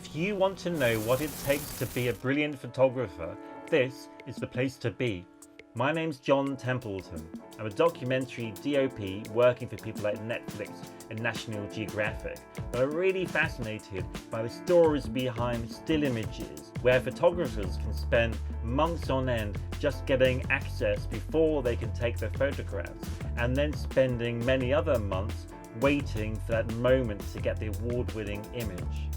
If you want to know what it takes to be a brilliant photographer, this is the place to be. My name's John Templeton. I'm a documentary DOP working for people like Netflix and National Geographic. But I'm really fascinated by the stories behind still images, where photographers can spend months on end just getting access before they can take their photographs, and then spending many other months waiting for that moment to get the award-winning image.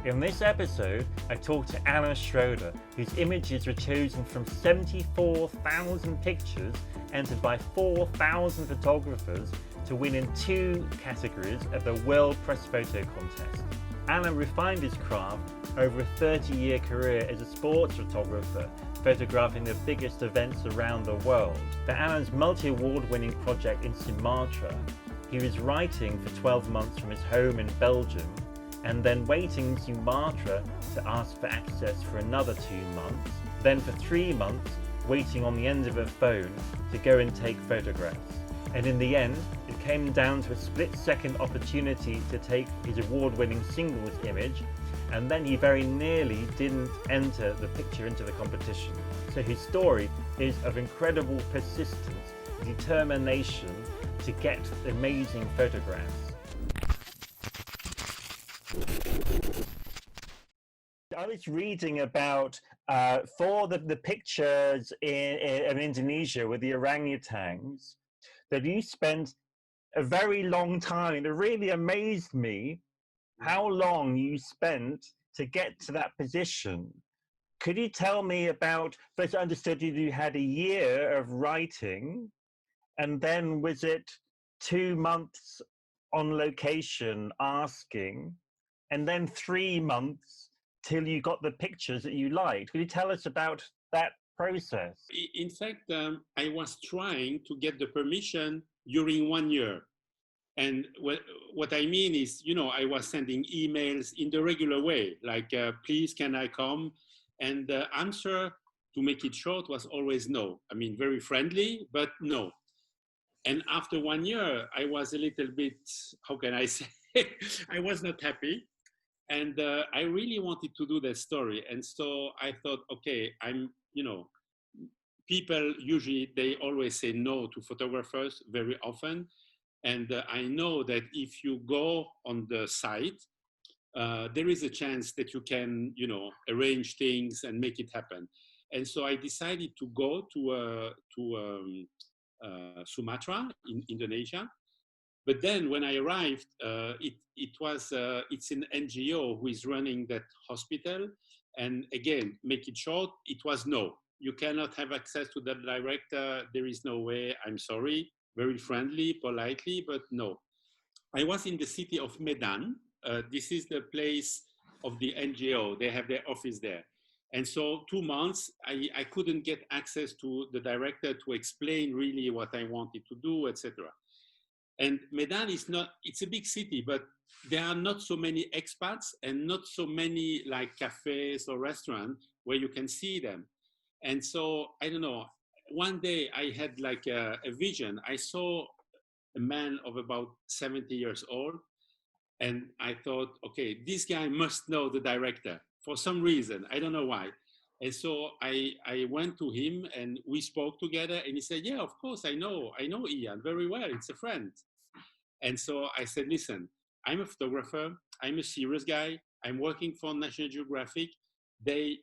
In this episode, I talked to Alain Schroeder, whose images were chosen from 74,000 pictures entered by 4,000 photographers to win in 2 categories at the World Press Photo Contest. Alain refined his craft over a 30-year career as a sports photographer, photographing the biggest events around the world. For Alain's multi-award-winning project in Sumatra, he was writing for 12 months from his home in Belgium, and then waiting in Sumatra to ask for access for another 2 months, then for 3 months waiting on the end of a phone to go and take photographs. And in the end, it came down to a split-second opportunity to take his award-winning singles image, and then he very nearly didn't enter the picture into the competition. So his story is of incredible persistence, determination to get amazing photographs. I was reading about for the pictures in Indonesia with the orangutans that you spent a very long time. It really amazed me how long you spent to get to that position. Could you tell me about, first I understood you had a year of writing, and then was it 2 months on location asking, and then 3 months till you got the pictures that you liked? Could you tell us about that process? In fact, I was trying to get the permission during 1 year. And what I mean is, I was sending emails in the regular way, like, please, can I come? And the answer, to make it short, was always no. I mean, very friendly, but no. And after 1 year, I was a little bit, how can I say, I was not happy. And I really wanted to do that story. And so I thought, okay, people usually, they always say no to photographers very often. And I know that if you go on the site, there is a chance that you can, arrange things and make it happen. And so I decided to go to Sumatra in Indonesia. But then when I arrived, it's an NGO who is running that hospital. And again, make it short, it was no. You cannot have access to the director. There is no way. I'm sorry. Very friendly, politely, but no. I was in the city of Medan. This is the place of the NGO. They have their office there. And so 2 months, I couldn't get access to the director to explain really what I wanted to do, etc. And Medan is not, it's a big city, but there are not so many expats and not so many like cafes or restaurants where you can see them. And so, I don't know, one day I had like a vision. I saw a man of about 70 years old, and I thought, okay, this guy must know the director for some reason. I don't know why. And so I went to him and we spoke together, and he said, yeah, of course, I know Ian very well. It's a friend. And so I said, listen, I'm a photographer. I'm a serious guy. I'm working for National Geographic. They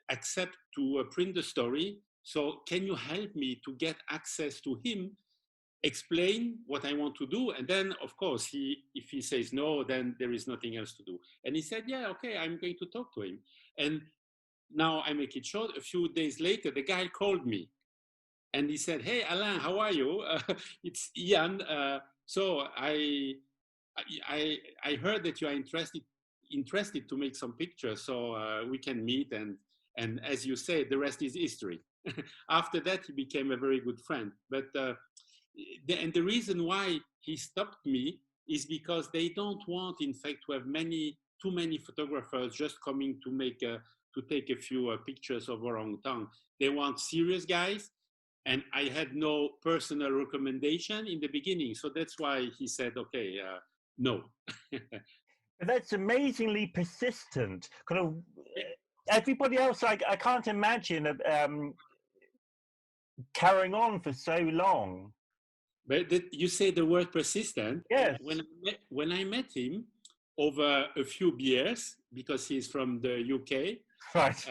accept to print the story. So can you help me to get access to him, explain what I want to do? And then, of course, if he says no, then there is nothing else to do. And he said, yeah, okay, I'm going to talk to him. And now I make it short. A few days later, the guy called me and he said, hey, Alain, how are you? It's Ian. So I heard that you are interested to make some pictures, so we can meet, and as you say, the rest is history. After that, he became a very good friend. But and the reason why he stopped me is because they don't want, in fact, to have too many photographers just coming to take a few pictures of orangutan. They want serious guys. And I had no personal recommendation in the beginning. So that's why he said, okay, no. That's amazingly persistent. Kind of everybody else, I can't imagine carrying on for so long. But you say the word persistent. Yes. When I met him over a few beers, because he's from the UK, Right.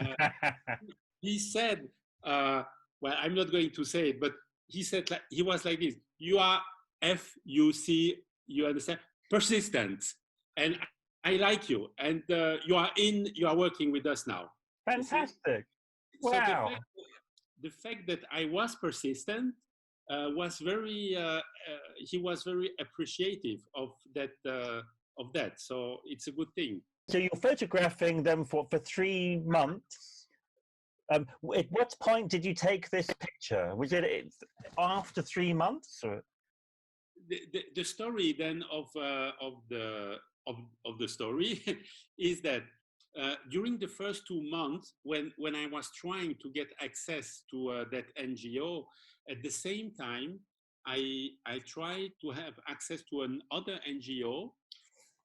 he said, well, I'm not going to say it, but he said, he was like this: you are FUC, you understand, persistent, and I like you, and you are working with us now. Fantastic. So Wow. the fact that I was persistent was very, he was very appreciative of that. So it's a good thing. So you're photographing them for 3 months. At what point did you take this picture? Was it after 3 months? Or? The story then of the story is that during the first 2 months, when I was trying to get access to that NGO, at the same time, I tried to have access to another NGO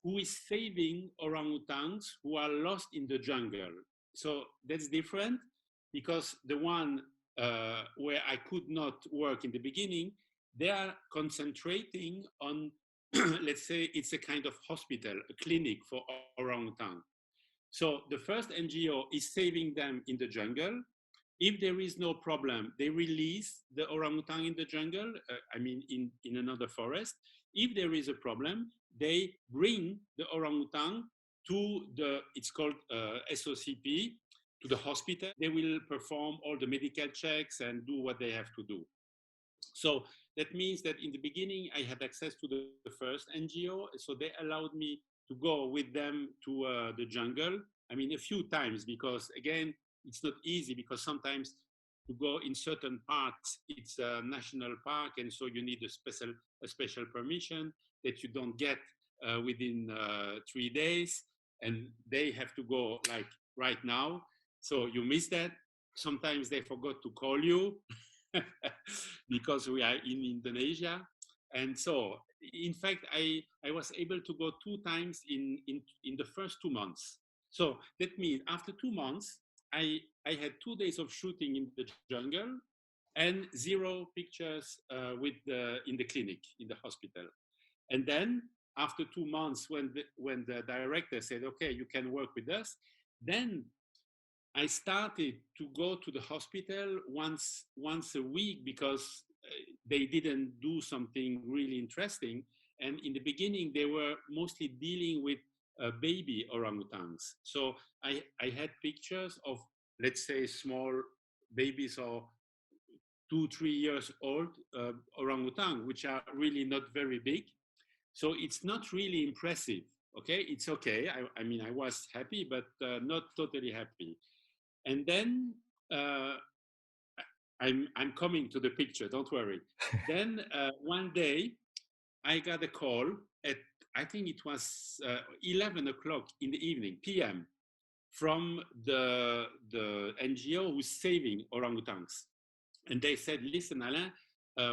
who is saving orangutans who are lost in the jungle. So that's different, because the one where I could not work in the beginning, they are concentrating on, let's say it's a kind of hospital, a clinic for orangutan. So the first NGO is saving them in the jungle. If there is no problem, they release the orangutan in the jungle, in another forest. If there is a problem, they bring the orangutan to it's called SOCP, to the hospital. They will perform all the medical checks and do what they have to do. So that means that in the beginning, I had access to the first NGO. So they allowed me to go with them to the jungle. A few times, because again, it's not easy, because sometimes to go in certain parts, it's a national park, and so you need a special permission that you don't get within 3 days, and they have to go like right now. So you miss that. Sometimes they forgot to call you because we are in Indonesia. And so, in fact, I was able to go 2 times in the first 2 months. So that means after 2 months, I had 2 days of shooting in the jungle and 0 pictures in the clinic, in the hospital. And then after 2 months, when the director said, okay, you can work with us, then I started to go to the hospital once a week, because they didn't do something really interesting. And in the beginning, they were mostly dealing with baby orangutans. So I had pictures of, let's say, small babies or 2-3 years old orangutan, which are really not very big. So it's not really impressive. Okay, it's okay. I was happy, but not totally happy. And then I'm coming to the picture, don't worry. Then one day I got a call at, I think it was 11 o'clock in the evening, PM, from the NGO who's saving orangutans. And they said, listen, Alain,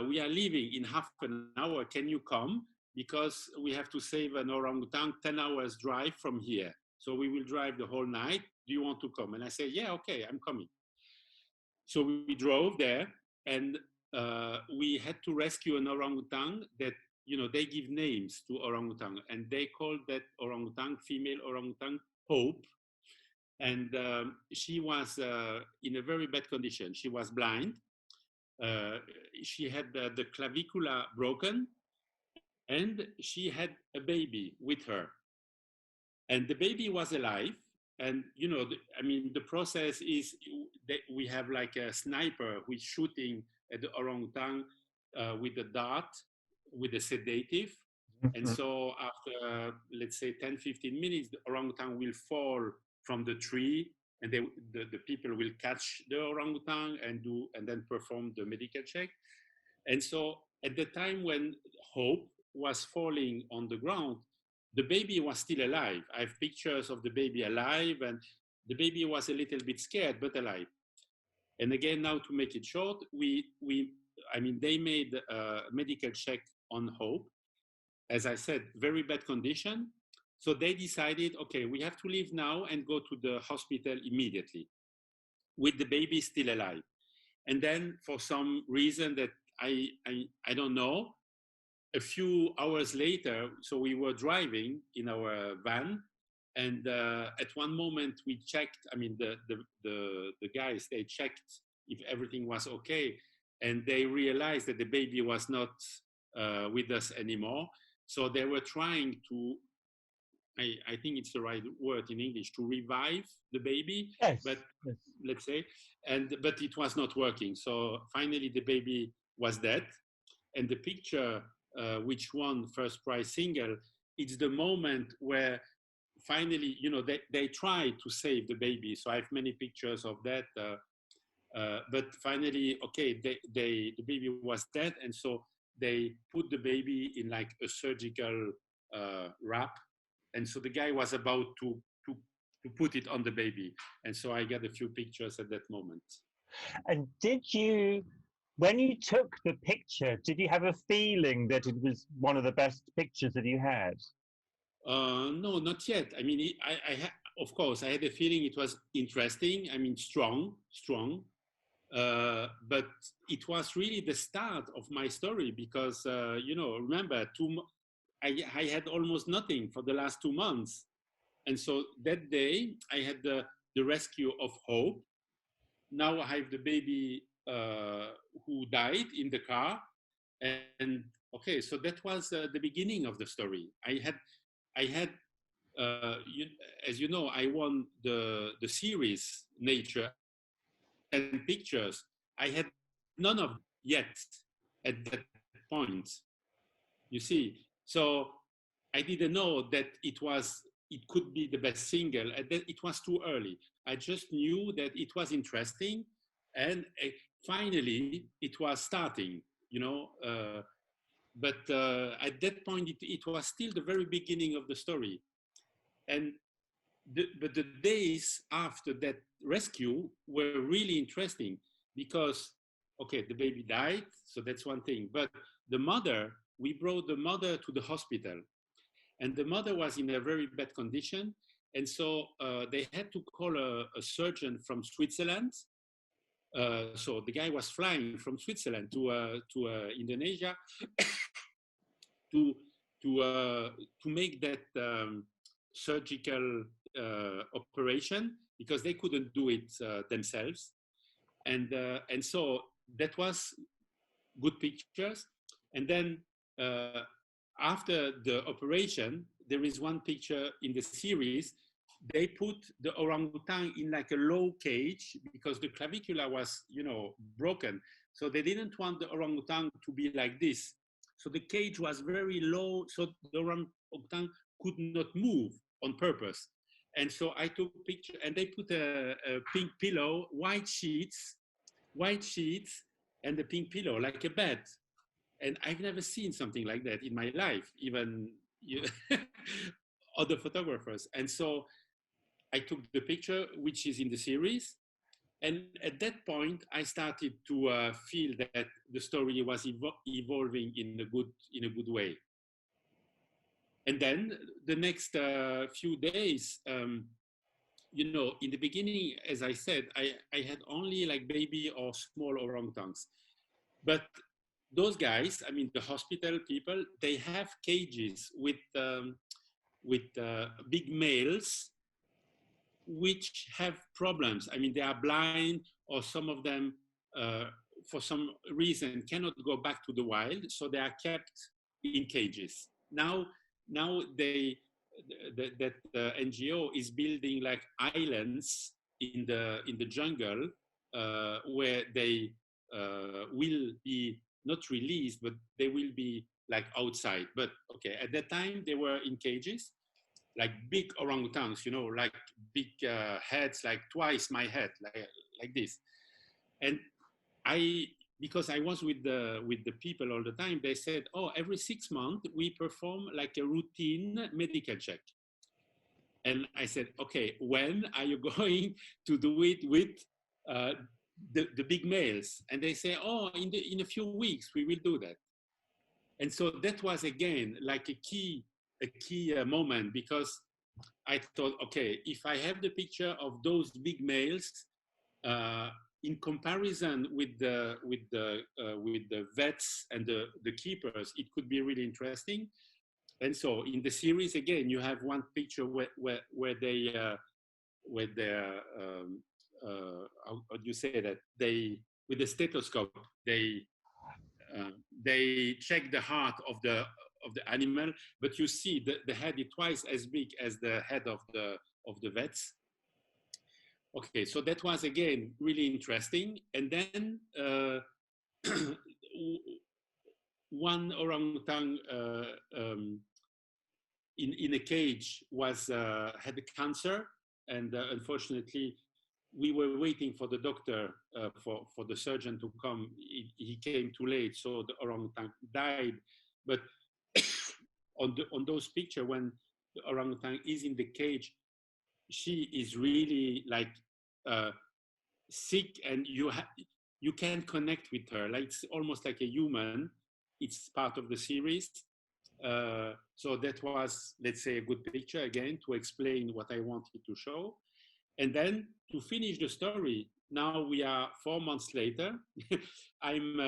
we are leaving in half an hour. Can you come? Because we have to save an orangutan 10 hours drive from here. So we will drive the whole night. Do you want to come? And I said, yeah, okay, I'm coming. So we drove there, and we had to rescue an orangutan that, they give names to orangutan, and they called that orangutan, female orangutan, Hope. And she was in a very bad condition. She was blind. She had the clavicula broken, and she had a baby with her. And the baby was alive. And, the process is that we have like a sniper who is shooting at the orangutan with a dart, with a sedative. And so after, let's say, 10-15 minutes, the orangutan will fall from the tree, and the people will catch the orangutan and then perform the medical check. And so at the time when Hope was falling on the ground, the baby was still alive. I have pictures of the baby alive, and the baby was a little bit scared, but alive. And again, now to make it short, they made a medical check on Hope. As I said, very bad condition. So they decided, okay, we have to leave now and go to the hospital immediately with the baby still alive. And then for some reason that I don't know, a few hours later, so we were driving in our van, and at one moment we checked. I mean, the guys, they checked if everything was okay, and they realized that the baby was not with us anymore. So they were trying to, I think it's the right word in English, to revive the baby, Yes. but Yes. let's say, but it was not working. So finally, the baby was dead, and the picture which won first prize single, it's the moment where finally, they try to save the baby. So I have many pictures of that. But finally, okay, the baby was dead, and so they put the baby in like a surgical wrap, and so the guy was about to put it on the baby, and so I got a few pictures at that moment. And when you took the picture, did you have a feeling that it was one of the best pictures that you had? No, not yet. I mean, of course, I had a feeling it was interesting. I mean, strong. But it was really the start of my story because, remember, I had almost nothing for the last 2 months. And so that day, I had the rescue of Hope. Now I have the baby who died in the car. And okay, so that was the beginning of the story. I had as you know, I won the series Nature and Pictures. I had none of yet at that point. You see, so I didn't know that it could be the best single, and that it was too early. I just knew that it was interesting, and finally it was starting. But at that point, it was still the very beginning of the story, and but the days after that rescue were really interesting because, okay, the baby died, so that's one thing. But we brought the mother to the hospital, and the mother was in a very bad condition. And so they had to call a surgeon from Switzerland. So the guy was flying from Switzerland to Indonesia to to make that surgical operation because they couldn't do it themselves, and so that was good pictures. And then after the operation, there is one picture in the series. They put the orangutan in like a low cage because the clavicula was, broken. So they didn't want the orangutan to be like this. So the cage was very low, so the orangutan could not move on purpose. And so I took a picture, and they put a pink pillow, white sheets, and a pink pillow like a bed. And I've never seen something like that in my life, even other photographers. And so I took the picture, which is in the series. And at that point, I started to feel that the story was evolving in a good way. And then the next few days, in the beginning, as I said, I had only like baby or small orangutans. But those guys, I mean, the hospital people, they have cages with big males which have problems. I mean, they are blind, or some of them, for some reason, cannot go back to the wild, so they are kept in cages. Now that NGO is building like islands in the jungle where they will be not released, but they will be like outside. But okay, at that time they were in cages, like big orangutans, like big heads, like twice my head, like this. And because I was with the people all the time, they said, oh, every 6 months we perform like a routine medical check. And I said, okay, when are you going to do it with uh, the big males? And they say, oh, in a few weeks we will do that. And so that was again like a key a key moment, because I thought, okay, if I have the picture of those big males in comparison with the vets and the keepers, it could be really interesting. And so in the series, again, you have one picture where how do you say that, they, with the stethoscope, they check the heart of the animal, but you see the head is twice as big as the head of the vets. Okay, so that was again really interesting. And then one orangutan in a cage was had cancer, and unfortunately we were waiting for the doctor, for the surgeon to come. He came too late, so the orangutan died. But on those pictures, when the orangutan is in the cage, she is really like sick, and you can connect with her. Like, it's almost like a human. It's part of the series. So that was, let's say, a good picture again to explain what I wanted to show. And then to finish the story, now we are 4 months later. I'm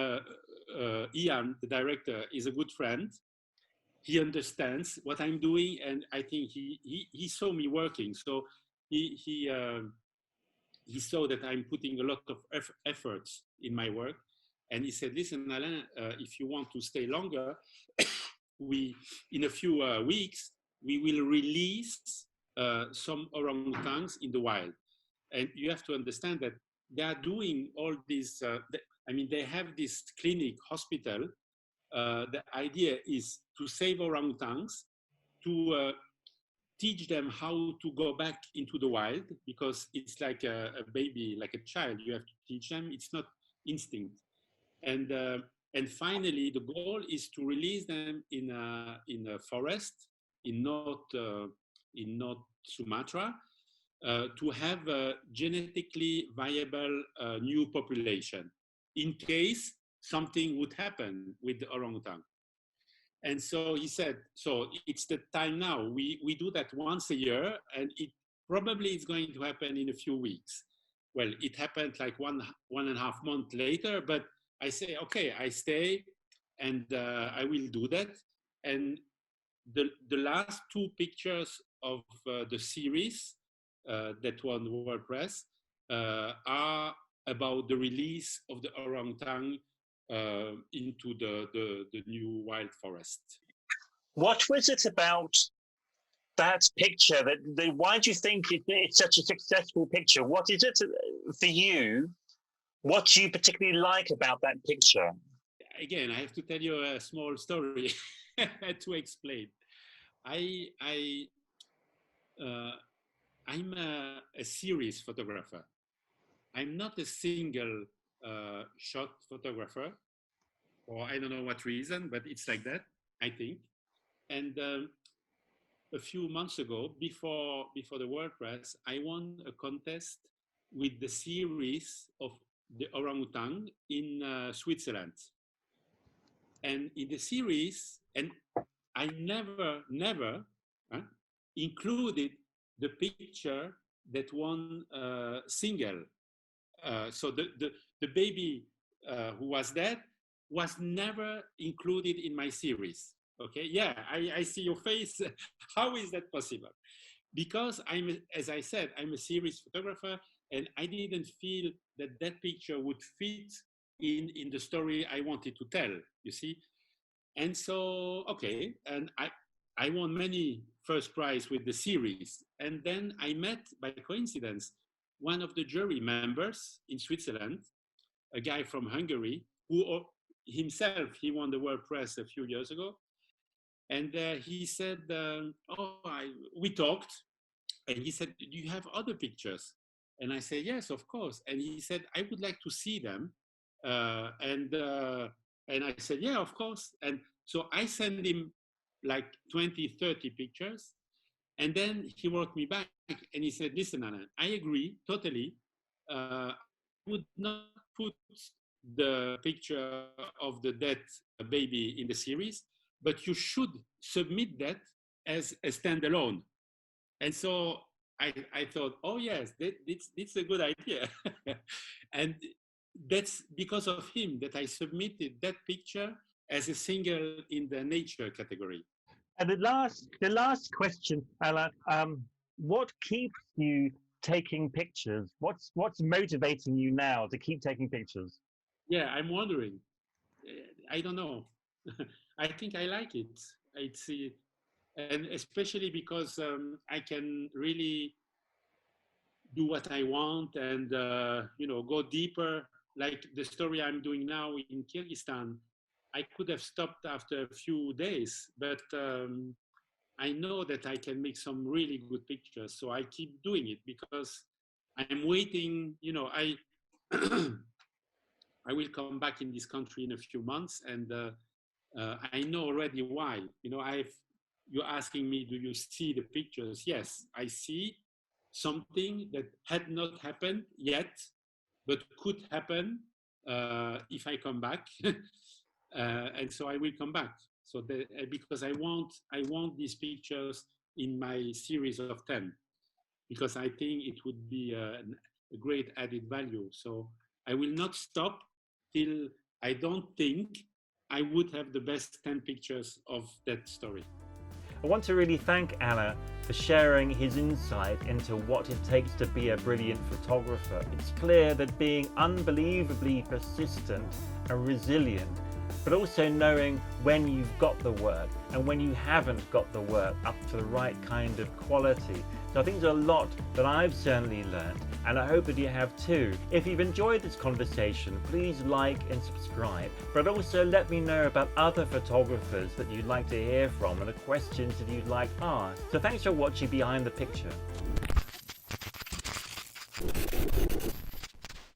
Ian, the director, is a good friend. He understands what I'm doing, and I think he saw me working. So he saw that I'm putting a lot of efforts in my work, and he said, "Listen, Alain, if you want to stay longer, in a few weeks we will release some orangutans in the wild." And you have to understand that they are doing all these. They have this clinic, hospital. The idea is to save orangutans, to teach them how to go back into the wild, because it's like a baby, like a child. You have to teach them. It's not instinct. And finally, the goal is to release them in a forest in North Sumatra, to have a genetically viable new population in case something would happen with the orangutan. And so he said, so it's the time now. We do that once a year, and it probably is going to happen in a few weeks. Well, it happened like one and a half month later, but I say, okay, I stay, and I will do that. And the last two pictures of the series that won World Press are about the release of the orangutan into the new wild forest. What was it about that picture why do you think it's such a successful picture? What is it for you? What do you particularly like about that picture? Again, I have to tell you a small story to explain. I'm a series photographer. I'm not a single shot photographer, or I don't know what reason, but it's like that, I think. And a few months ago, before the World Press, I won a contest with the series of the orangutan in Switzerland. And in the series, and I never included the picture that won single. So the baby who was dead was never included in my series. Okay, yeah, I see your face. How is that possible? Because as I said, I'm a series photographer, and I didn't feel that picture would fit in the story I wanted to tell, you see? And so, okay, and I won many first prize with the series. And then I met, by coincidence, one of the jury members in Switzerland, a guy from Hungary, who himself, he won the World Press a few years ago. And he said, we talked, and he said, do you have other pictures? And I said, yes, of course. And he said, I would like to see them. And I said, yeah, of course. And so I sent him like 20, 30 pictures. And then he wrote me back and he said, listen, Alain, I agree totally. I would not put the picture of the dead baby in the series, but you should submit that as a standalone. And so I thought, oh yes, that's a good idea. And that's because of him that I submitted that picture as a single in the nature category. And the last question, Alain, what keeps you taking pictures? What's motivating you now to keep taking pictures? Yeah, I'm wondering. I don't know. I think I like it. It's and especially because I can really do what I want and go deeper. Like the story I'm doing now in Kyrgyzstan, I could have stopped after a few days, but I know that I can make some really good pictures. So I keep doing it because I'm waiting. I will come back in this country in a few months, and I know already why. You're asking me, do you see the pictures? Yes, I see something that had not happened yet, but could happen if I come back, and so I will come back. So because I want these pictures in my series of 10, because I think it would be a great added value. So I will not stop till I don't think I would have the best 10 pictures of that story. I want to really thank Alain for sharing his insight into what it takes to be a brilliant photographer. It's clear that being unbelievably persistent and resilient, but also knowing when you've got the work and when you haven't got the work up to the right kind of quality. So I think there's a lot that I've certainly learned, and I hope that you have too. If you've enjoyed this conversation, please like and subscribe, but also let me know about other photographers that you'd like to hear from and the questions that you'd like asked. So thanks for watching Behind the Picture.